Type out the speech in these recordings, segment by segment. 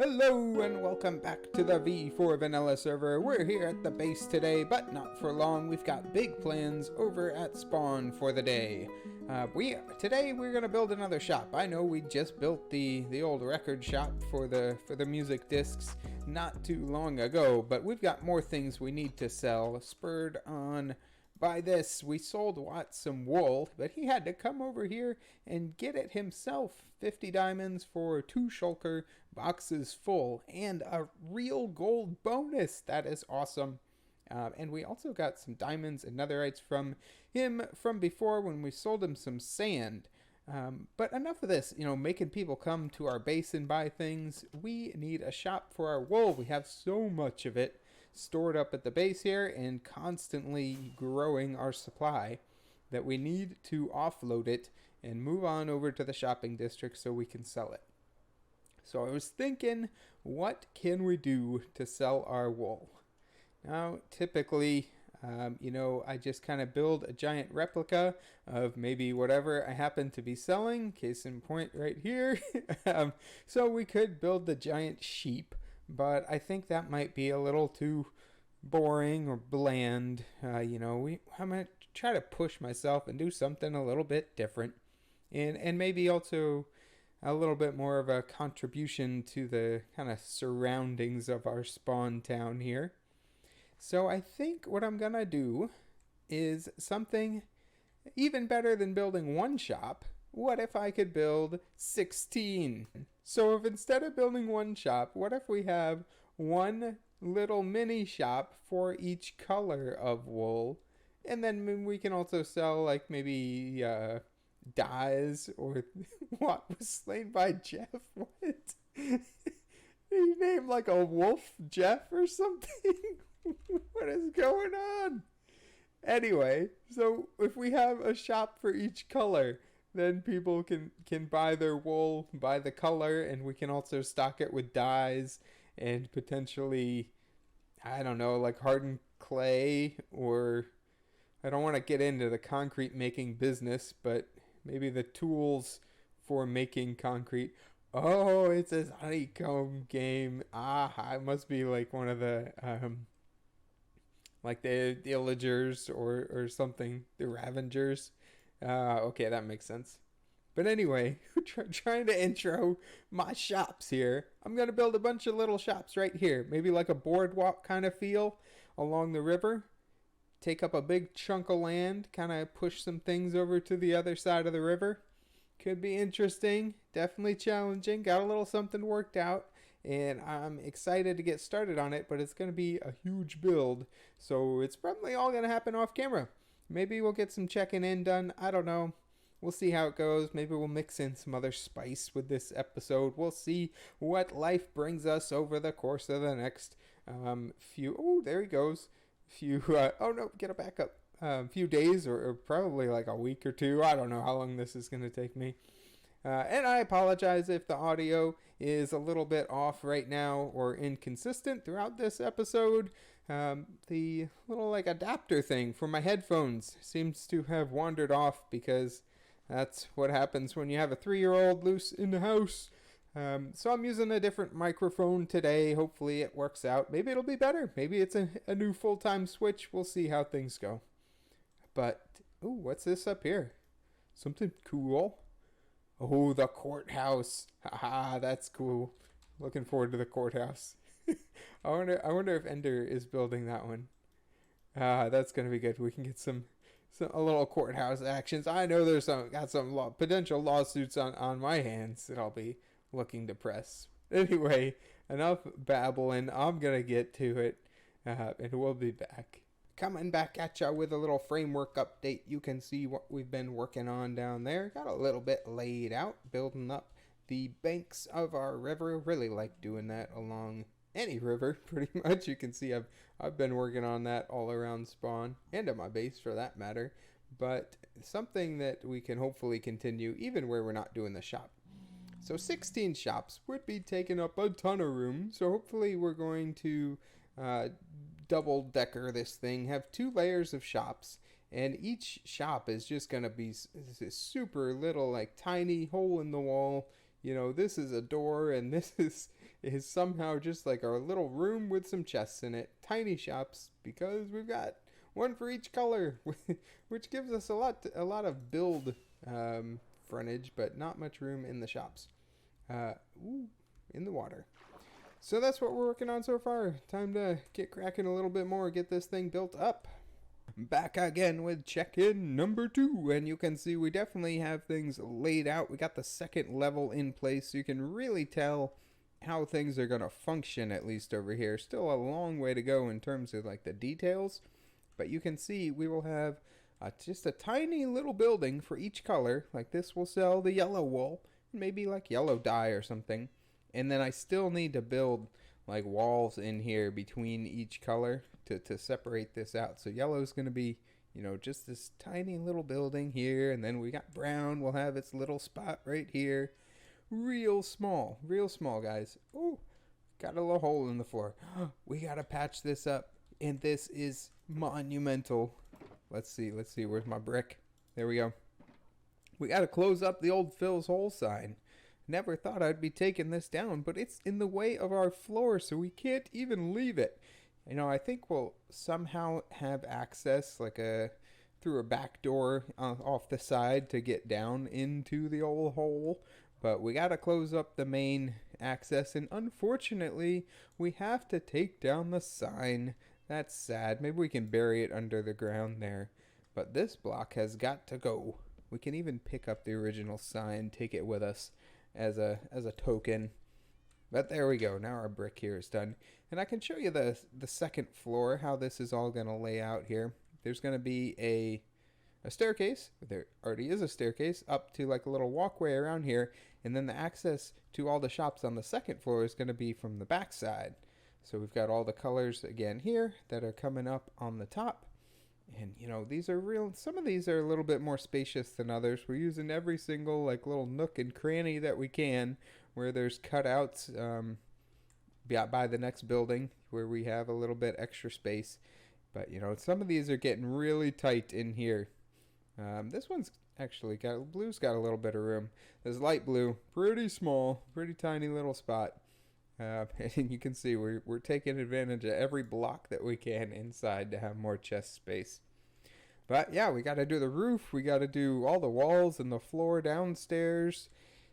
Hello and welcome back to the V4 Vanilla server. We're here at the base today, but not for long. We've got big plans over at Spawn for the day. Today we're gonna build another shop. I know we just built the old record shop for the music discs not too long ago, but we've got more things we need to sell. Spurred on by this, we sold Watt some wool, but he had to come over here and get it himself. 50 diamonds for 2 shulker boxes full and a real gold bonus. That is awesome. And we also got some diamonds and netherites from him from before when we sold him some sand. But enough of this, making people come to our base and buy things. We need a shop for our wool. We have so much of it stored up at the base here and constantly growing our supply that we need to offload it and move on over to the shopping district so we can sell it. So I was thinking, what can we do to sell our wool? Now, typically, I just kind of build a giant replica of maybe whatever I happen to be selling. Case in point right here. So we could build the giant sheep, but I think that might be a little too boring or bland. I'm going to try to push myself and do something a little bit different. And maybe also a little bit more of a contribution to the kind of surroundings of our spawn town here. So I think what I'm going to do is something even better than building one shop. What if I could build 16? So if instead of building one shop, what if we have one little mini shop for each color of wool? And then we can also sell like maybe dyes or what was slain by Jeff? What? He named like a wolf Jeff or something? What is going on? Anyway, so if we have a shop for each color, then people can buy their wool by the color, and we can also stock it with dyes and potentially, I don't know, like hardened clay, or I don't want to get into the concrete making business, but maybe the tools for making concrete. Oh, it says honeycomb game. It must be like one of the like the Illagers or something, the Ravengers. Okay, that makes sense. But anyway, trying to intro my shops here. I'm going to build a bunch of little shops right here. Maybe like a boardwalk kind of feel along the river. Take up a big chunk of land, kind of push some things over to the other side of the river. Could be interesting, definitely challenging. Got a little something worked out, and I'm excited to get started on it, but it's going to be a huge build, so it's probably all going to happen off camera. Maybe we'll get some checking in done. I don't know. We'll see how it goes. Maybe we'll mix in some other spice with this episode. We'll see what life brings us over the course of the next few... Oh, there he goes. Oh, no, get it back up. Few days or probably like a week or two. I don't know how long this is going to take me. And I apologize if the audio is a little bit off right now or inconsistent throughout this episode. The little like adapter thing for my headphones seems to have wandered off because that's what happens when you have a 3-year-old loose in the house. So I'm using a different microphone today. Hopefully it works out. Maybe it'll be better. Maybe it's a new full-time switch. We'll see how things go. But, ooh, what's this up here? Something cool. Oh, the courthouse. Haha, that's cool. Looking forward to the courthouse. I wonder if Ender is building that one. That's gonna be good. We can get a little courthouse actions. I know there's some potential lawsuits on my hands that I'll be looking to press. Anyway, enough babbling. I'm gonna get to it, and we'll be back. Coming back at ya with a little framework update. You can see what we've been working on down there. Got a little bit laid out, building up the banks of our river. Really like doing that along any river, pretty much. You can see I've been working on that all around spawn, and at my base for that matter. But something that we can hopefully continue even where we're not doing the shop. So 16 shops would be taking up a ton of room. So hopefully we're going to double-decker this thing, have 2 layers of shops, and each shop is just going to be this super little, like, tiny hole in the wall. This is a door, and this is is somehow just like our little room with some chests in it. Tiny shops because we've got one for each color, which gives us a lot of build frontage, but not much room in the shops. Ooh, in the water. So that's what we're working on so far. Time to get cracking a little bit more, get this thing built up. Back again with check-in number 2, and you can see we definitely have things laid out. We got the second level in place, so you can really tell how things are going to function, at least over here. Still a long way to go in terms of like the details, but you can see we will have just a tiny little building for each color. Like this will sell the yellow wool, maybe like yellow dye or something, and then I still need to build like walls in here between each color to separate this out. So yellow is going to be, you know, just this tiny little building here, and then we got brown will have its little spot right here. Real small, guys. Oh, got a little hole in the floor. We got to patch this up, and this is monumental. Let's see, where's my brick? There we go. We got to close up the old Phil's Hole sign. Never thought I'd be taking this down, but it's in the way of our floor, so we can't even leave it. You know, I think we'll somehow have access like through a back door off the side to get down into the old hole, but we got to close up the main access, and unfortunately we have to take down the sign. That's sad. Maybe we can bury it under the ground there, but this block has got to go. We can even pick up the original sign, take it with us as a token. But there we go. Now our brick here is done. And I can show you the second floor, how this is all going to lay out here. There's going to be a staircase. There already is a staircase up to like a little walkway around here. And then the access to all the shops on the second floor is going to be from the back side. So we've got all the colors again here that are coming up on the top. And, you know, these are real. Some of these are a little bit more spacious than others. We're using every single like little nook and cranny that we can where there's cutouts by the next building where we have a little bit extra space. But, you know, some of these are getting really tight in here. This one's actually blue's got a little bit of room. This light blue, pretty small, pretty tiny little spot. And you can see we're taking advantage of every block that we can inside to have more chest space. But yeah, we got to do the roof. We got to do all the walls and the floor downstairs.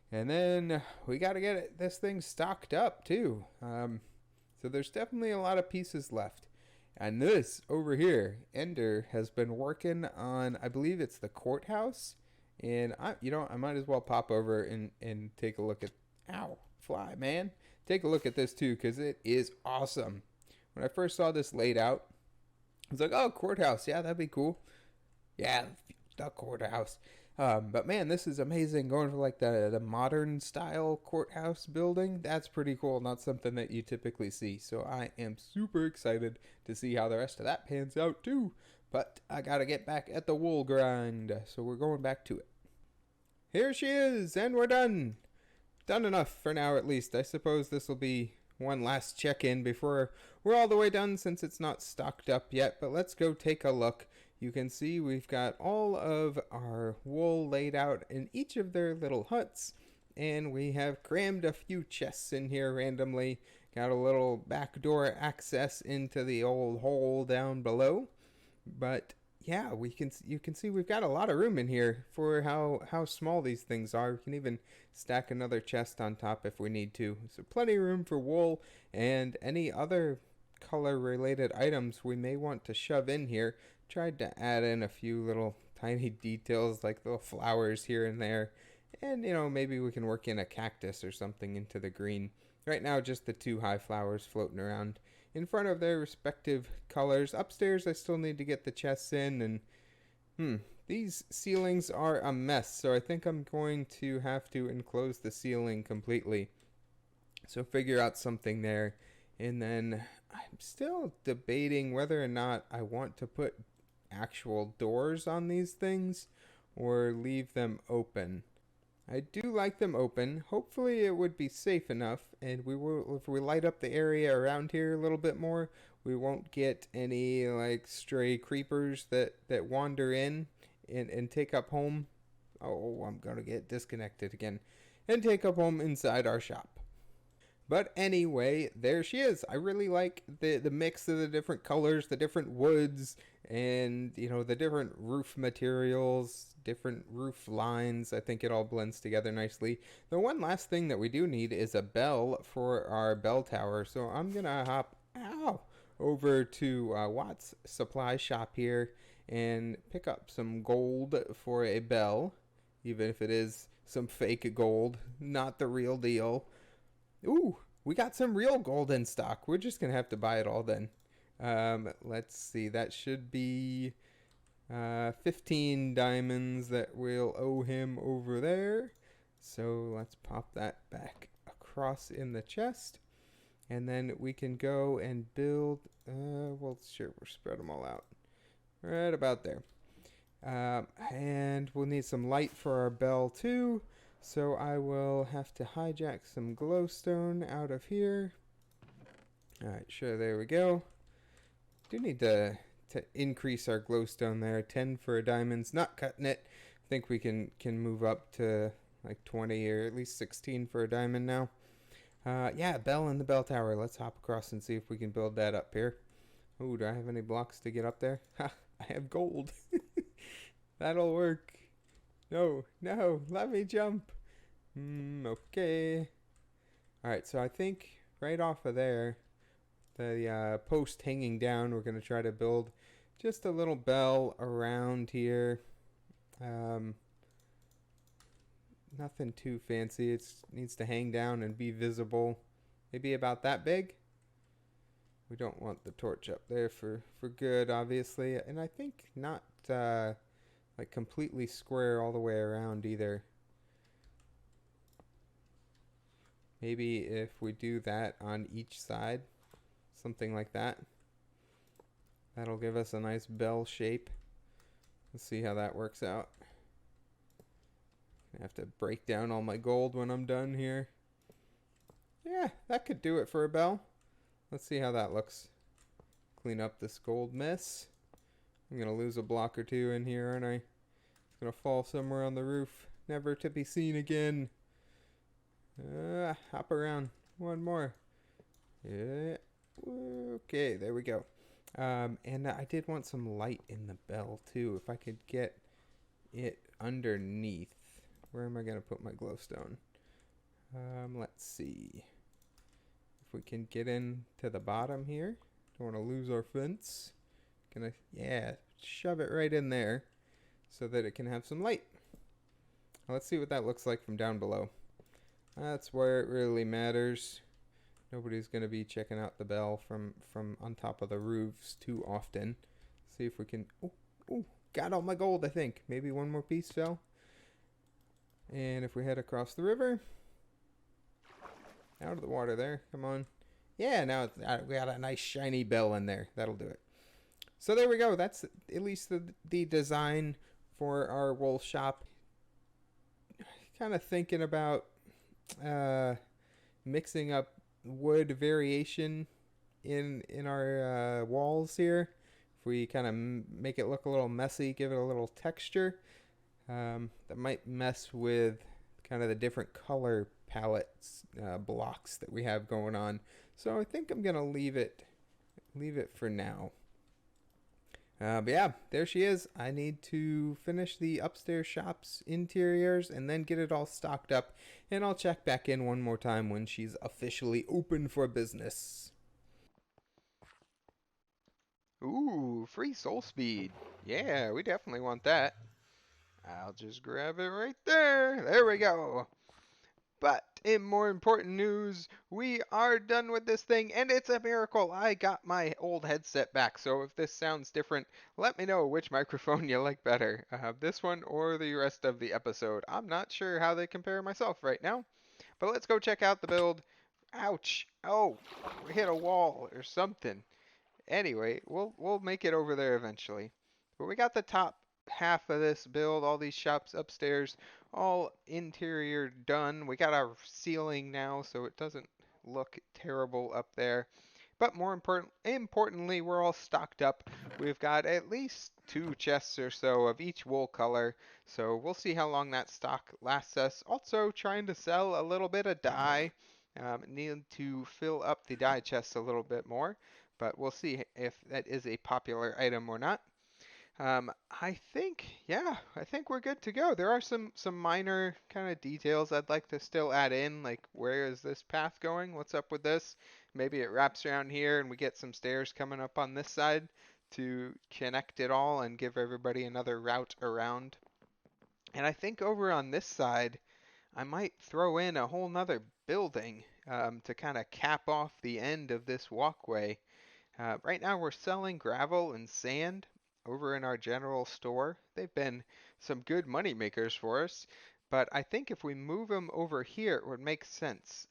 And then we got to get this thing stocked up too. So there's definitely a lot of pieces left. And this over here, Ender has been working on, I believe it's the courthouse. And I might as well pop over and take a look at, ow, fly, man. Take a look at this too, because it is awesome. When I first saw this laid out, I was like, oh, courthouse. Yeah, that'd be cool. Yeah, the courthouse. But man, this is amazing. Going for like the modern style courthouse building. That's pretty cool. Not something that you typically see. So I am super excited to see how the rest of that pans out too. But I got to get back at the wool grind. So we're going back to it. Here she is, and we're done. Done enough for now, at least. I suppose this will be one last check-in before we're all the way done, since it's not stocked up yet. But let's go take a look. You can see we've got all of our wool laid out in each of their little huts, and we have crammed a few chests in here randomly. Got a little backdoor access into the old hole down below. But yeah, you can see we've got a lot of room in here for how small these things are. We can even stack another chest on top if we need to. So plenty of room for wool and any other color related items we may want to shove in here. Tried to add in a few little tiny details like little flowers here and there. And, you know, maybe we can work in a cactus or something into the green. Right now, just the two high flowers floating around in front of their respective colors. Upstairs, I still need to get the chests in, and these ceilings are a mess, so I think I'm going to have to enclose the ceiling completely. So figure out something there, and then I'm still debating whether or not I want to put actual doors on these things or leave them open. I do like them open. Hopefully it would be safe enough, and if we light up the area around here a little bit more, we won't get any like stray creepers that wander in and take up home. Oh, I'm gonna get disconnected again. And take up home inside our shop. But anyway, there she is. I really like the mix of the different colors, the different woods, and the different roof materials, different roof lines. I think it all blends together nicely. The one last thing that we do need is a bell for our bell tower. So I'm gonna hop over to Watt's supply shop here and pick up some gold for a bell, even if it is some fake gold, not the real deal. Ooh, we got some real gold in stock. We're just going to have to buy it all then. Let's see. That should be 15 diamonds that we'll owe him over there. So let's pop that back across in the chest. And then we can go and build. Well, sure, we'll spread them all out. Right about there. And we'll need some light for our bell too. So I will have to hijack some glowstone out of here. Alright, sure, there we go. Do need to increase our glowstone there. 10 for diamonds, not cutting it. I think we can move up to like 20 or at least 16 for a diamond now. Yeah, bell in the bell tower. Let's hop across and see if we can build that up here. Oh, do I have any blocks to get up there? Ha, I have gold. That'll work. No, let me jump. Okay. Alright, so I think right off of there, the post hanging down, we're going to try to build just a little bell around here. Nothing too fancy. It needs to hang down and be visible. Maybe about that big. We don't want the torch up there for good, obviously. And I think not like completely square all the way around either. Maybe if we do that on each side, something like that. That'll give us a nice bell shape. Let's see how that works out. I have to break down all my gold when I'm done here. Yeah, that could do it for a bell. Let's see how that looks. Clean up this gold mess. I'm going to lose a block or two in here, aren't I? It's going to fall somewhere on the roof, never to be seen again. Hop around. One more. Yeah. Okay, there we go. And I did want some light in the bell, too. If I could get it underneath. Where am I going to put my glowstone? Let's see. If we can get in to the bottom here. Don't want to lose our fence. Yeah, shove it right in there so that it can have some light. Let's see what that looks like from down below. That's where it really matters. Nobody's going to be checking out the bell from on top of the roofs too often. See if we can... Oh, got all my gold, I think. Maybe one more piece fell. And if we head across the river... Out of the water there. Come on. Yeah, now we got a nice shiny bell in there. That'll do it. So there we go. That's at least the design for our wool shop. Kind of thinking about mixing up wood variation in our walls here. If we kind of make it look a little messy, give it a little texture, that might mess with kind of the different color palettes blocks that we have going on. So I think I'm gonna leave it for now. But yeah, there she is. I need to finish the upstairs shop's interiors and then get it all stocked up. And I'll check back in one more time when she's officially open for business. Ooh, free soul speed. Yeah, we definitely want that. I'll just grab it right there. There we go. But in more important news, we are done with this thing, and it's a miracle. I got my old headset back, so if this sounds different, let me know which microphone you like better, this one or the rest of the episode. I'm not sure how they compare myself right now, but let's go check out the build. Ouch! Oh, we hit a wall or something. Anyway, we'll make it over there eventually. But we got the top half of this build, all these shops upstairs, all interior done. We got our ceiling now, so it doesn't look terrible up there. But more importantly, we're all stocked up. We've got at least 2 chests or so of each wool color, so we'll see how long that stock lasts us. Also trying to sell a little bit of dye. Need to fill up the die chest a little bit more, but we'll see if that is a popular item or not. Yeah, I think we're good to go. There are some minor kind of details I'd like to still add in, like where is this path going? What's up with this? Maybe it wraps around here and we get some stairs coming up on this side to connect it all and give everybody another route around. And I think over on this side, I might throw in a whole nother building to kind of cap off the end of this walkway. Right now we're selling gravel and sand over in our general store. They've been some good money makers for us, but I think if we move them over here, it would make sense.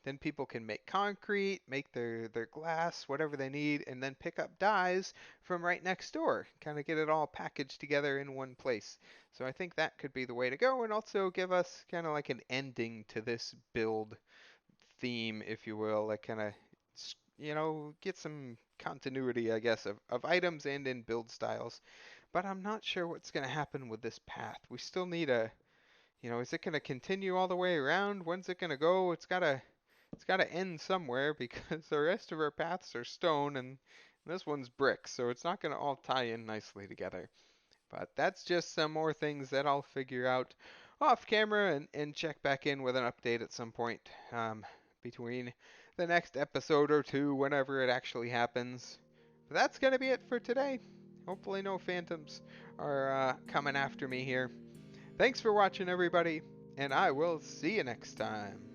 Then people can make concrete, make their glass, whatever they need, and then pick up dyes from right next door. Kind of get it all packaged together in one place. So I think that could be the way to go, and also give us kind of like an ending to this build theme, if you will, like kind of, get some continuity, I guess, of items and in build styles. But I'm not sure what's going to happen with this path. We still need is it going to continue all the way around? When's it going to go? It's got to end somewhere because the rest of our paths are stone and this one's brick, so it's not going to all tie in nicely together. But that's just some more things that I'll figure out off camera and check back in with an update at some point between the next episode or two, whenever it actually happens. But that's going to be it for today. Hopefully no phantoms are coming after me here. Thanks for watching, everybody, and I will see you next time.